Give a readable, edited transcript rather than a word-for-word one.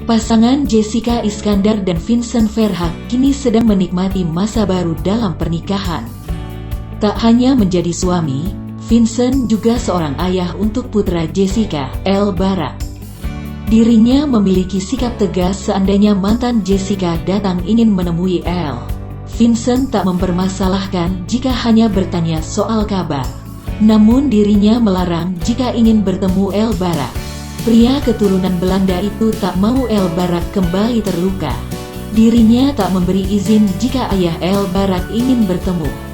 Pasangan Jessica Iskandar dan Vincent Verhaeghe kini sedang menikmati masa baru dalam pernikahan. Tak hanya menjadi suami, Vincent juga seorang ayah untuk putra Jessica, Elle Barak. Dirinya memiliki sikap tegas seandainya mantan Jessica datang ingin menemui Elle. Vincent tak mempermasalahkan jika hanya bertanya soal kabar. Namun dirinya melarang jika ingin bertemu Elle Barak. Pria keturunan Belanda itu tak mau Elle Barak kembali terluka. Dirinya tak memberi izin jika ayah Elle Barak ingin bertemu.